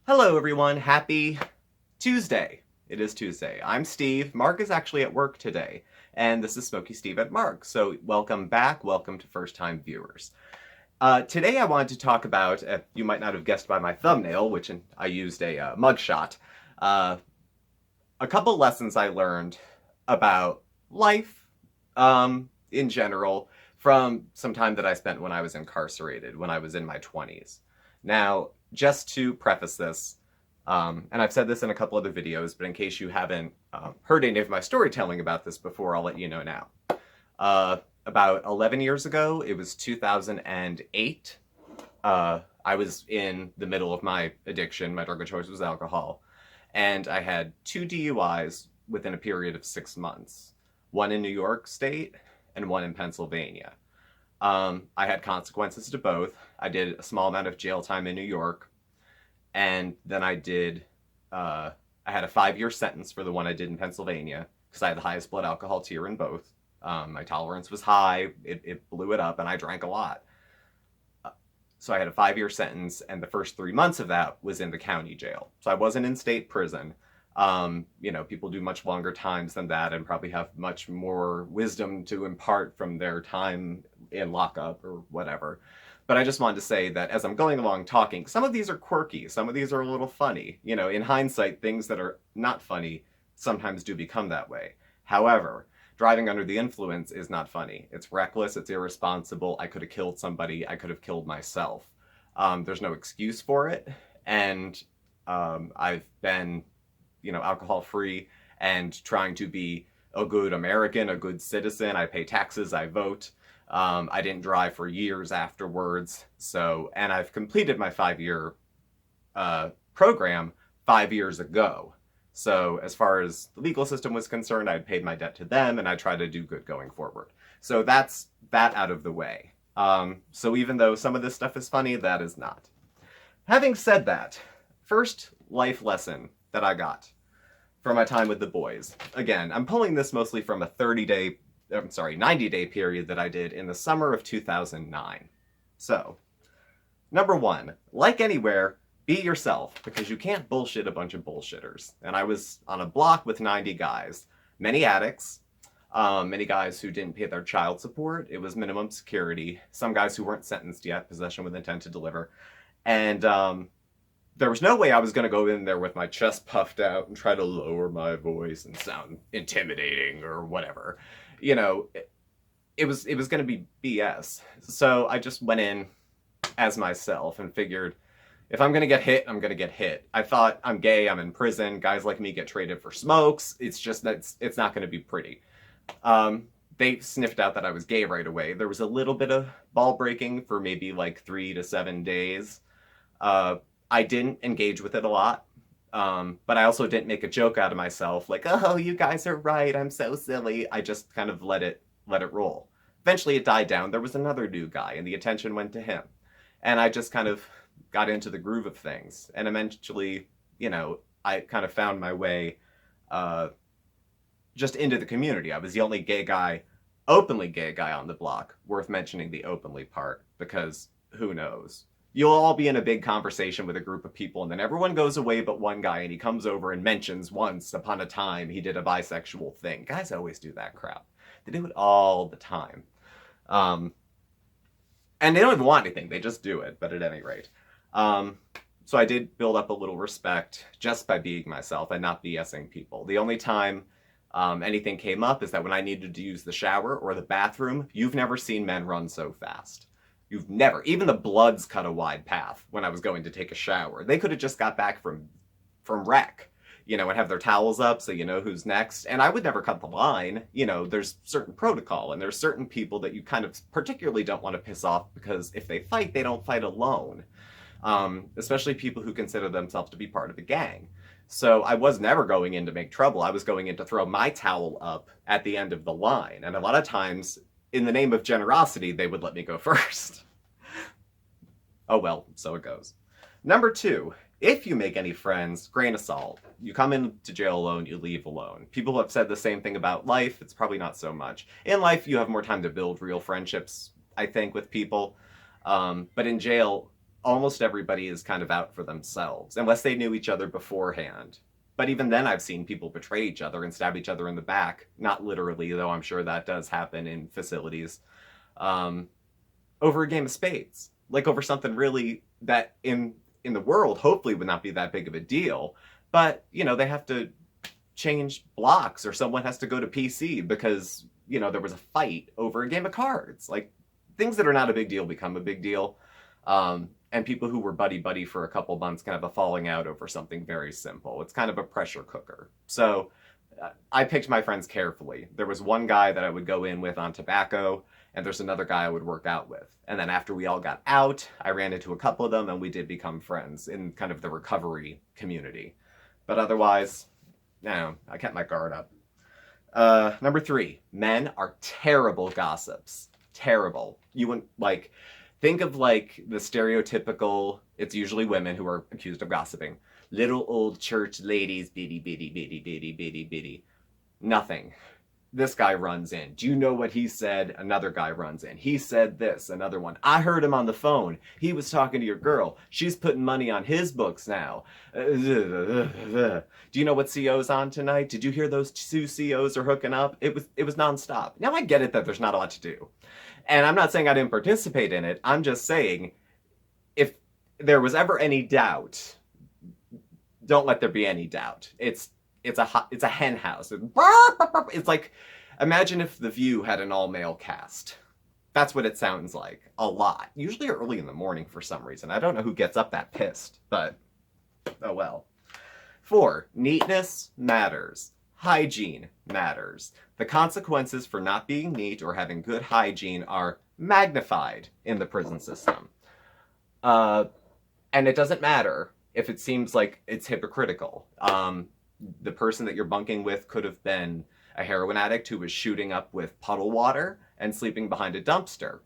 Hello everyone, happy Tuesday. It is Tuesday. I'm Steve. Mark is actually at work today, and this is SmokeySteveAndMarc. So welcome back, welcome to first-time viewers. Today I wanted to talk about, you might not have guessed by my thumbnail, which I used a mugshot, uh, a couple lessons I learned about life in general from some time that I spent when I was incarcerated, when I was in my 20s. Now, just to preface this, and I've said this in a couple other videos, but in case you haven't heard any of my storytelling about this before, I'll let you know now. About 11 years ago, it was 2008, I was in the middle of my addiction. My drug of choice was alcohol. And I had 2 DUIs within a period of 6 months. One in New York State and one in Pennsylvania. I had consequences to both. I did a small amount of jail time in New York, and then I had a 5-year sentence for the one I did in Pennsylvania, because I had the highest blood alcohol tier in both. My tolerance was high, it blew it up, and I drank a lot. So I had a 5-year sentence, and the first 3 months of that was in the county jail. So I wasn't in state prison. People do much longer times than that and probably have much more wisdom to impart from their time in lockup or whatever. But I just wanted to say that as I'm going along talking, some of these are quirky, some of these are a little funny. In hindsight, things that are not funny sometimes do become that way. However, driving under the influence is not funny. It's reckless, it's irresponsible. I could have killed somebody, I could have killed myself. There's no excuse for it, and I've been alcohol-free and trying to be a good American, a good citizen. I pay taxes, I vote. I didn't drive for years afterwards. And I've completed my 5-year program 5 years ago. So as far as the legal system was concerned, I had paid my debt to them, and I try to do good going forward. So that's that out of the way. So even though some of this stuff is funny, that is not. Having said that, first life lesson that I got from my time with the boys. Again, I'm pulling this mostly from a 90-day period that I did in the summer of 2009. So, number one, like anywhere, be yourself, because you can't bullshit a bunch of bullshitters. And I was on a block with 90 guys, many addicts, many guys who didn't pay their child support. It was minimum security. Some guys who weren't sentenced yet, possession with intent to deliver. And there was no way I was going to go in there with my chest puffed out and try to lower my voice and sound intimidating or whatever. It was going to be BS. So I just went in as myself and figured, if I'm going to get hit, I'm going to get hit. I thought, I'm gay, I'm in prison, guys like me get traded for smokes. It's just that it's not going to be pretty. They sniffed out that I was gay right away. There was a little bit of ball breaking for maybe like 3 to 7 days. I didn't engage with it a lot, but I also didn't make a joke out of myself, like, oh, you guys are right, I'm so silly. I just kind of let it roll. Eventually it died down. There was another new guy, and the attention went to him. And I just kind of got into the groove of things. And eventually, I kind of found my way just into the community. I was the only openly gay guy on the block. Worth mentioning the openly part, because who knows? You'll all be in a big conversation with a group of people, and then everyone goes away but one guy, and he comes over and mentions once upon a time he did a bisexual thing. Guys always do that crap. They do it all the time. And they don't even want anything, they just do it, but at any rate. So I did build up a little respect just by being myself and not BSing people. The only time anything came up is that when I needed to use the shower or the bathroom. You've never seen men run so fast. You've never. Even the Bloods cut a wide path when I was going to take a shower. They could have just got back from rec, and have their towels up so you know who's next. And I would never cut the line. There's certain protocol, and there's certain people that you kind of particularly don't want to piss off, because if they fight, they don't fight alone. Especially people who consider themselves to be part of a gang. So I was never going in to make trouble. I was going in to throw my towel up at the end of the line. And a lot of times, in the name of generosity, they would let me go first. Oh well, so it goes. Number 2, if you make any friends, grain of salt. You come into jail alone, you leave alone. People have said the same thing about life. It's probably not so much. In life, you have more time to build real friendships, I think, with people. But in jail, almost everybody is kind of out for themselves, unless they knew each other beforehand. But even then, I've seen people betray each other and stab each other in the back. Not literally, though I'm sure that does happen in facilities. Over a game of spades. Like over something really that in the world hopefully would not be that big of a deal. But, you know, they have to change blocks or someone has to go to PC because, you know, there was a fight over a game of cards. Like, things that are not a big deal become a big deal. And people who were buddy-buddy for a couple months can have a falling out over something very simple. It's kind of a pressure cooker. So I picked my friends carefully. There was one guy that I would go in with on tobacco, and there's another guy I would work out with. And then after we all got out, I ran into a couple of them, and we did become friends in kind of the recovery community. But otherwise, no, I kept my guard up. Number 3, men are terrible gossips. Terrible. You wouldn't, like... Think of like the stereotypical, it's usually women who are accused of gossiping. Little old church ladies, bitty, bitty, bitty, bitty, bitty, bitty. Nothing. This guy runs in. Do you know what he said? Another guy runs in. He said this, another one. I heard him on the phone. He was talking to your girl. She's putting money on his books now. Do you know what CO's on tonight? Did you hear those 2 COs are hooking up? It was nonstop. Now I get it that there's not a lot to do. And I'm not saying I didn't participate in it. I'm just saying, if there was ever any doubt, don't let there be any doubt. It's a hen house. It's like, imagine if The View had an all-male cast. That's what it sounds like. A lot. Usually early in the morning for some reason. I don't know who gets up that pissed, but oh well. 4, neatness matters. Hygiene matters. The consequences for not being neat or having good hygiene are magnified in the prison system. And it doesn't matter if it seems like it's hypocritical. The person that you're bunking with could have been a heroin addict who was shooting up with puddle water and sleeping behind a dumpster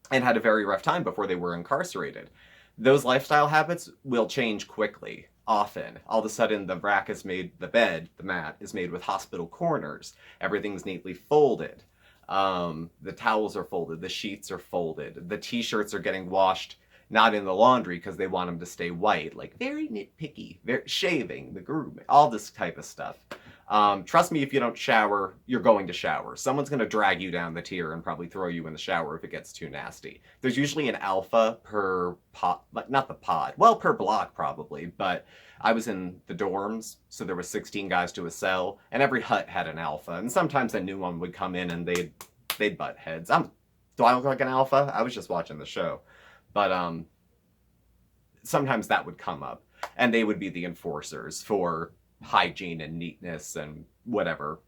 and had a very rough time before they were incarcerated. Those lifestyle habits will change quickly. Often, all of a sudden, the mat is made with hospital corners. Everything's neatly folded. The towels are folded. The sheets are folded. The t-shirts are getting washed, not in the laundry because they want them to stay white. Like, very nitpicky. Shaving, the grooming, all this type of stuff. Trust me, if you don't shower, you're going to shower. Someone's going to drag you down the tier and probably throw you in the shower if it gets too nasty. There's usually an alpha per pod, like not the pod, well, per block probably, but I was in the dorms, so there was 16 guys to a cell, and every hut had an alpha, and sometimes a new one would come in and they'd butt heads. Do I look like an alpha? I was just watching the show. But sometimes that would come up, and they would be the enforcers for hygiene and neatness and whatever.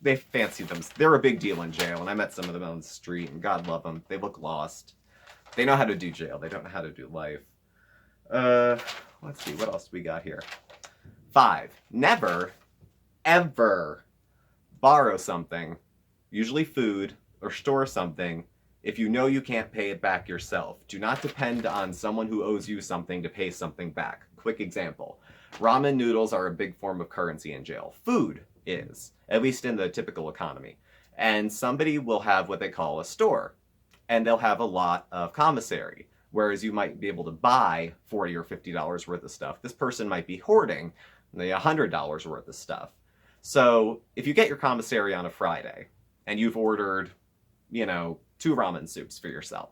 They fancy them. They're a big deal in jail, and I met some of them on the street, and God love them. They look lost. They know how to do jail. They don't know how to do life. Let's see, what else we got here? 5, never, ever borrow something, usually food, or store something, if you know you can't pay it back yourself. Do not depend on someone who owes you something to pay something back. Quick example. Ramen noodles are a big form of currency in jail. Food is, at least in the typical economy. And somebody will have what they call a store, and they'll have a lot of commissary. Whereas you might be able to buy $40 or $50 worth of stuff. This person might be hoarding the $100 worth of stuff. So if you get your commissary on a Friday and you've ordered, 2 ramen soups for yourself,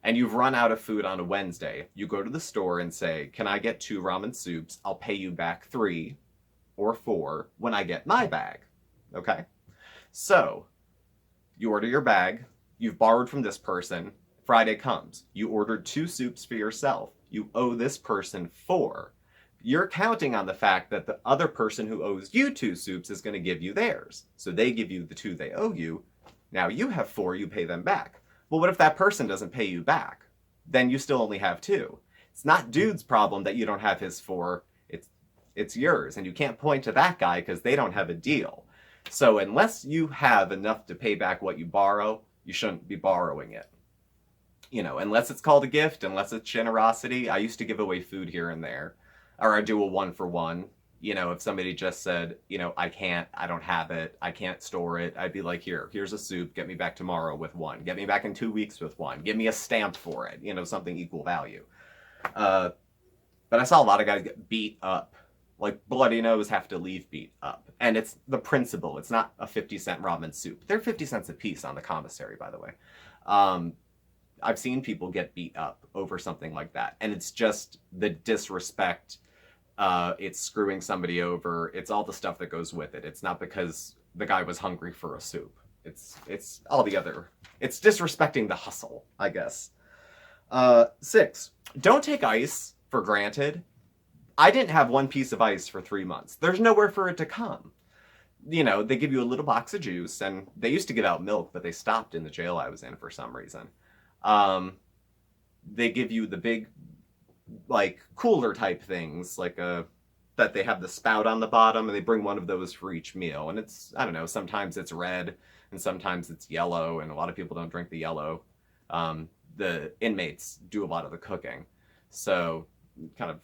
and you've run out of food on a Wednesday, you go to the store and say, can I get 2 ramen soups? I'll pay you back 3 or 4 when I get my bag. Okay? So you order your bag, you've borrowed from this person, Friday comes, you ordered 2 soups for yourself, you owe this person 4. You're counting on the fact that the other person who owes you 2 soups is going to give you theirs. So they give you the 2 they owe you. Now you have 4, you pay them back. Well, what if that person doesn't pay you back? Then you still only have 2. It's not dude's problem that you don't have his 4, it's yours. And you can't point to that guy because they don't have a deal. So unless you have enough to pay back what you borrow, you shouldn't be borrowing it. Unless it's called a gift, unless it's generosity. I used to give away food here and there. Or I do a 1-for-1. You know, if somebody just said, you know, I don't have it, I can't store it, I'd be like, here's a soup, get me back tomorrow with one, get me back in 2 weeks with one, give me a stamp for it, you know, something equal value. Uh, but I saw a lot of guys get beat up, like bloody nose have to leave beat up. And it's the principle, it's not a 50-cent ramen soup. They're 50 cents a piece on the commissary, by the way. I've seen people get beat up over something like that. And it's just the disrespect. It's screwing somebody over. It's all the stuff that goes with it. It's not because the guy was hungry for a soup. It's all the other. It's disrespecting the hustle, I guess. 6, don't take ice for granted. I didn't have one piece of ice for 3 months. There's nowhere for it to come. You know, they give you a little box of juice, and they used to give out milk, but they stopped in the jail I was in for some reason. They give you the big, like, cooler type things, like that they have the spout on the bottom, and they bring one of those for each meal. And it's, I don't know, sometimes it's red, and sometimes it's yellow, and a lot of people don't drink the yellow. The inmates do a lot of the cooking. So, kind of,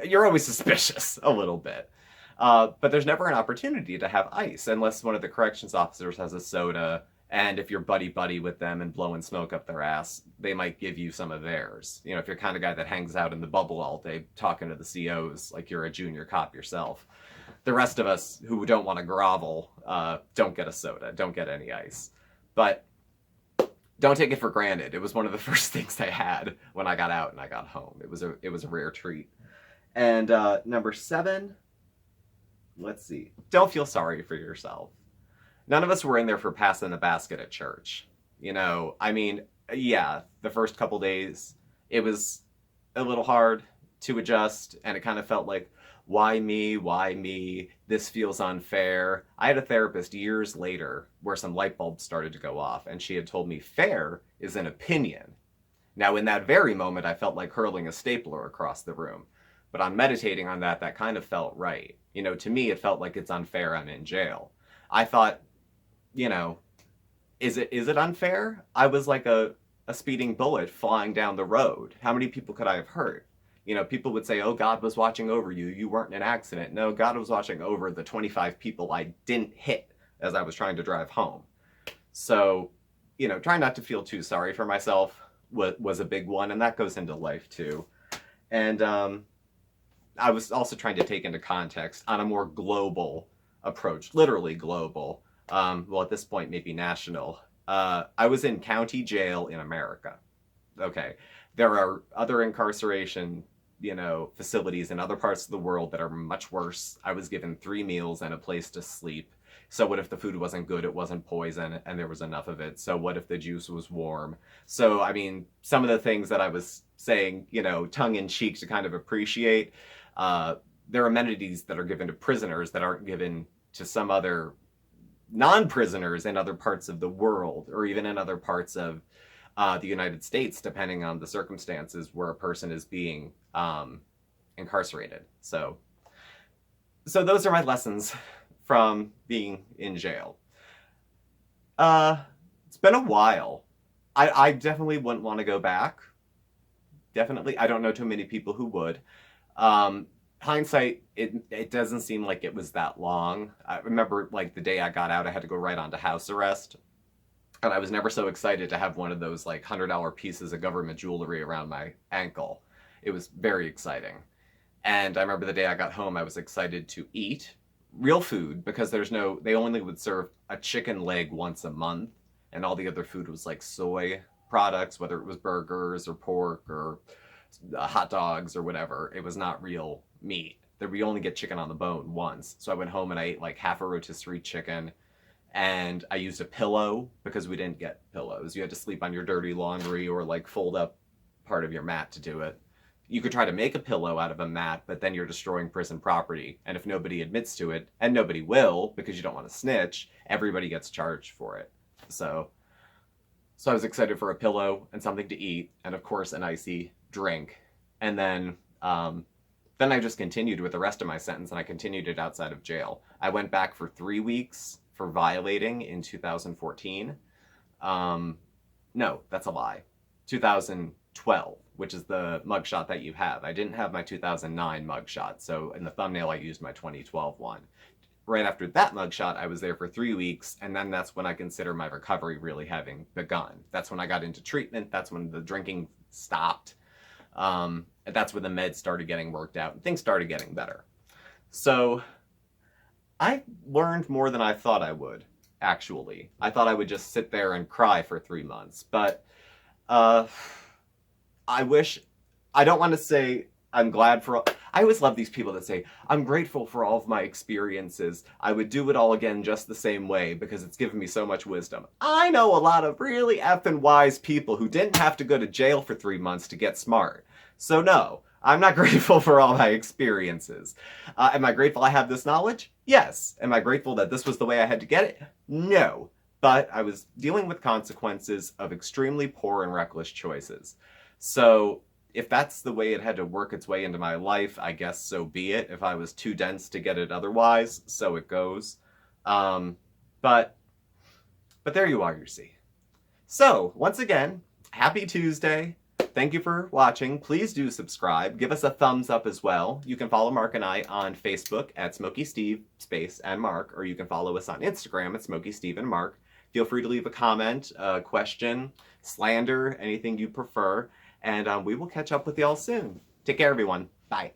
you're always suspicious a little bit. But there's never an opportunity to have ice unless one of the corrections officers has a soda, and if you're buddy-buddy with them and blowing smoke up their ass, they might give you some of theirs. You know, if you're the kind of guy that hangs out in the bubble all day talking to the COs like you're a junior cop yourself. The rest of us who don't want to grovel don't get a soda, don't get any ice. But don't take it for granted. It was one of the first things I had when I got out and I got home. It was a rare treat. And number 7, let's see. Don't feel sorry for yourself. None of us were in there for passing the basket at church. You know, I mean, yeah, the first couple days, it was a little hard to adjust, and it kind of felt like, why me? Why me? This feels unfair. I had a therapist years later where some light bulbs started to go off, and she had told me fair is an opinion. Now, in that very moment, I felt like hurling a stapler across the room. But on meditating on that, that kind of felt right. You know, to me, it felt like it's unfair I'm in jail. I thought, you know, is it unfair? I was like a speeding bullet flying down the road. How many people could I have hurt? You know, people would say, oh, God was watching over you. You weren't in an accident. No, God was watching over the 25 people I didn't hit as I was trying to drive home. So, you know, trying not to feel too sorry for myself was a big one, and that goes into life too. And I was also trying to take into context on a more global approach, literally global, well, at this point, maybe national. I was in county jail in America. Okay. There are other incarceration, you know, facilities in other parts of the world that are much worse. I was given 3 meals and a place to sleep. So what if the food wasn't good, it wasn't poison, and there was enough of it? So what if the juice was warm? So, I mean, some of the things that I was saying, you know, tongue-in-cheek to kind of appreciate, there are amenities that are given to prisoners that aren't given to some other non-prisoners in other parts of the world, or even in other parts of the United States, depending on the circumstances where a person is being incarcerated. So those are my lessons from being in jail. It's been a while. I definitely wouldn't want to go back. Definitely. I don't know too many people who would. Hindsight, it doesn't seem like it was that long. I remember, like, the day I got out, I had to go right onto house arrest. And I was never so excited to have one of those, like, $100 pieces of government jewelry around my ankle. It was very exciting. And I remember the day I got home, I was excited to eat real food, because they only would serve a chicken leg once a month. And all the other food was, like, soy products, whether it was burgers or pork or hot dogs or whatever. It was not real meat. We only get chicken on the bone once. So I went home and I ate like half a rotisserie chicken, and I used a pillow because we didn't get pillows. You had to sleep on your dirty laundry or like fold up part of your mat to do it. You could try to make a pillow out of a mat, but then you're destroying prison property. And if nobody admits to it, and nobody will because you don't want to snitch, everybody gets charged for it. So I was excited for a pillow and something to eat, and of course an icy drink. And then I just continued with the rest of my sentence, and I continued it outside of jail. I went back for 3 weeks for violating in 2014. No, that's a lie. 2012 which is the mugshot that you have. I didn't have my 2009 mugshot, so in the thumbnail I used my 2012 one. Right after that mugshot, I was there for 3 weeks, and then that's when I consider my recovery really having begun. That's when I got into treatment, that's when the drinking stopped, and that's when the meds started getting worked out, and things started getting better. So, I learned more than I thought I would, actually. I thought I would just sit there and cry for 3 months, but I don't want to say I'm glad for, I always love these people that say, I'm grateful for all of my experiences. I would do it all again just the same way because it's given me so much wisdom. I know a lot of really effing wise people who didn't have to go to jail for 3 months to get smart. So no, I'm not grateful for all my experiences. Am I grateful I have this knowledge? Yes. Am I grateful that this was the way I had to get it? No. But I was dealing with consequences of extremely poor and reckless choices. So if that's the way it had to work its way into my life, I guess so be it. If I was too dense to get it otherwise, so it goes. But there you are, you see. So, once again, happy Tuesday. Thank you for watching. Please do subscribe. Give us a thumbs up as well. You can follow Mark and I on Facebook at SmokeySteveAndMarc, or you can follow us on Instagram at SmokeySteveAndMarc. Feel free to leave a comment, a question, slander, anything you prefer. And we will catch up with y'all soon. Take care, everyone. Bye.